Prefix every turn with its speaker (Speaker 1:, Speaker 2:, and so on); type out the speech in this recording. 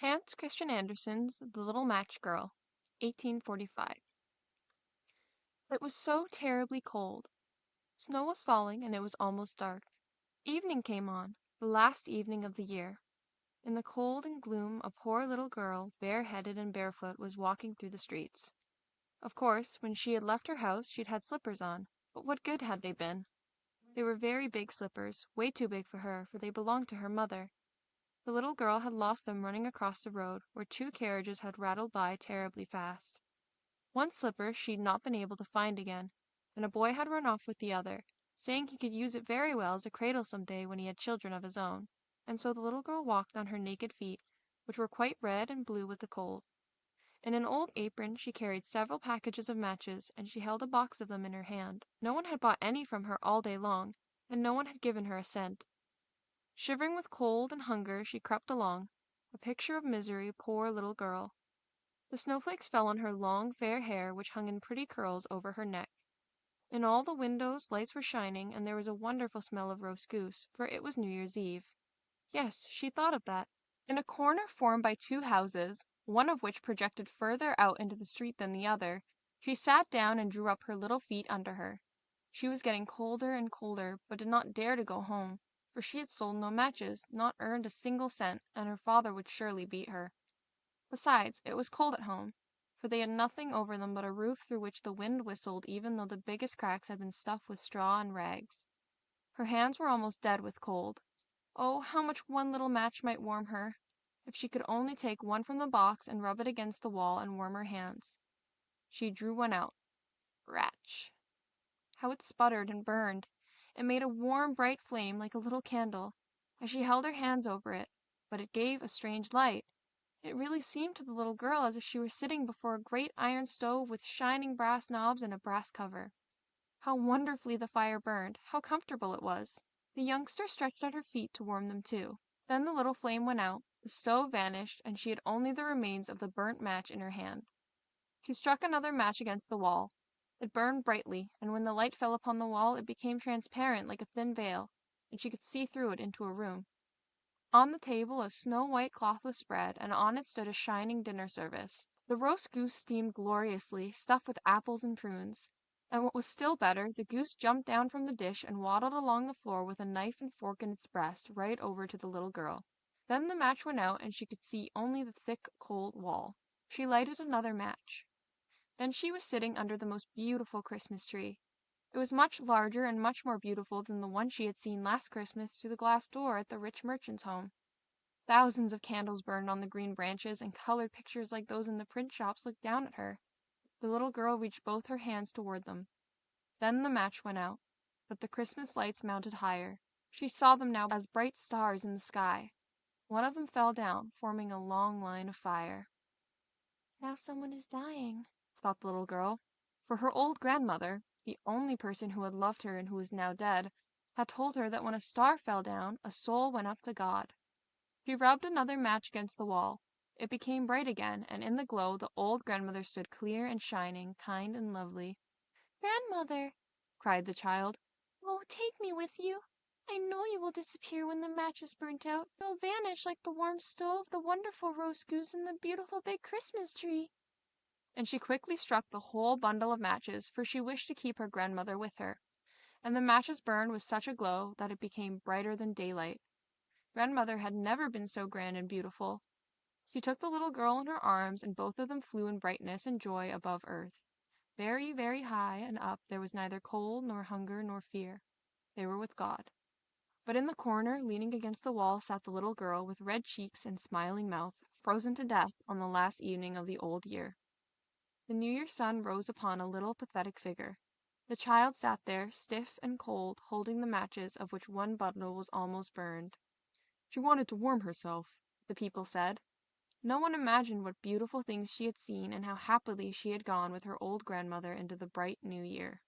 Speaker 1: Hans Christian Andersen's The Little Match Girl, 1845. It was so terribly cold. Snow was falling, and it was almost dark. Evening came on, the last evening of the year. In the cold and gloom a poor little girl, bareheaded and barefoot, was walking through the streets. Of course, when she had left her house she'd had slippers on, but what good had they been? They were very big slippers, way too big for her, for they belonged to her mother. The little girl had lost them running across the road, where two carriages had rattled by terribly fast. One slipper she'd not been able to find again, and a boy had run off with the other, saying he could use it very well as a cradle some day when he had children of his own, and so the little girl walked on her naked feet, which were quite red and blue with the cold. In an old apron she carried several packages of matches, and she held a box of them in her hand. No one had bought any from her all day long, and no one had given her a cent. Shivering with cold and hunger she crept along, a picture of misery, poor little girl. The snowflakes fell on her long fair hair, which hung in pretty curls over her neck. In all the windows lights were shining, and there was a wonderful smell of roast goose, for it was New Year's Eve. Yes, she thought of that. In a corner formed by two houses, one of which projected further out into the street than the other, she sat down and drew up her little feet under her. She was getting colder and colder, but did not dare to go home, for she had sold no matches, not earned a single cent, and her father would surely beat her. Besides, it was cold at home, for they had nothing over them but a roof through which the wind whistled even though the biggest cracks had been stuffed with straw and rags. Her hands were almost dead with cold. Oh, how much one little match might warm her! If she could only take one from the box and rub it against the wall and warm her hands. She drew one out. Ratch! How it sputtered and burned! It made a warm, bright flame like a little candle, as she held her hands over it, but it gave a strange light. It really seemed to the little girl as if she were sitting before a great iron stove with shining brass knobs and a brass cover. How wonderfully the fire burned! How comfortable it was! The youngster stretched out her feet to warm them too. Then the little flame went out, the stove vanished, and she had only the remains of the burnt match in her hand. She struck another match against the wall. It burned brightly, and when the light fell upon the wall it became transparent like a thin veil, and she could see through it into a room. On the table a snow-white cloth was spread, and on it stood a shining dinner service. The roast goose steamed gloriously, stuffed with apples and prunes. And what was still better, the goose jumped down from the dish and waddled along the floor with a knife and fork in its breast, right over to the little girl. Then the match went out, and she could see only the thick, cold wall. She lighted another match. Then she was sitting under the most beautiful Christmas tree. It was much larger and much more beautiful than the one she had seen last Christmas through the glass door at the rich merchant's home. Thousands of candles burned on the green branches, and colored pictures like those in the print shops looked down at her. The little girl reached both her hands toward them. Then the match went out, but the Christmas lights mounted higher. She saw them now as bright stars in the sky. One of them fell down, forming a long line of fire. Now someone is dying, thought the little girl, for her old grandmother, the only person who had loved her and who was now dead, had told her that when a star fell down, a soul went up to God. She rubbed another match against the wall. It became bright again, and in the glow the old grandmother stood clear and shining, kind and lovely. "Grandmother!" cried the child. "Oh, take me with you! I know you will disappear when the match is burnt out. You'll vanish like the warm stove, the wonderful roast goose, and the beautiful big Christmas tree." And she quickly struck the whole bundle of matches, for she wished to keep her grandmother with her. And the matches burned with such a glow that it became brighter than daylight. Grandmother had never been so grand and beautiful. She took the little girl in her arms, and both of them flew in brightness and joy above earth. Very, very high and up there was neither cold nor hunger nor fear. They were with God. But in the corner, leaning against the wall, sat the little girl with red cheeks and smiling mouth, frozen to death on the last evening of the old year. The New Year's sun rose upon a little pathetic figure. The child sat there, stiff and cold, holding the matches, of which one bundle was almost burned. She wanted to warm herself, the people said. No one imagined what beautiful things she had seen and how happily she had gone with her old grandmother into the bright new year.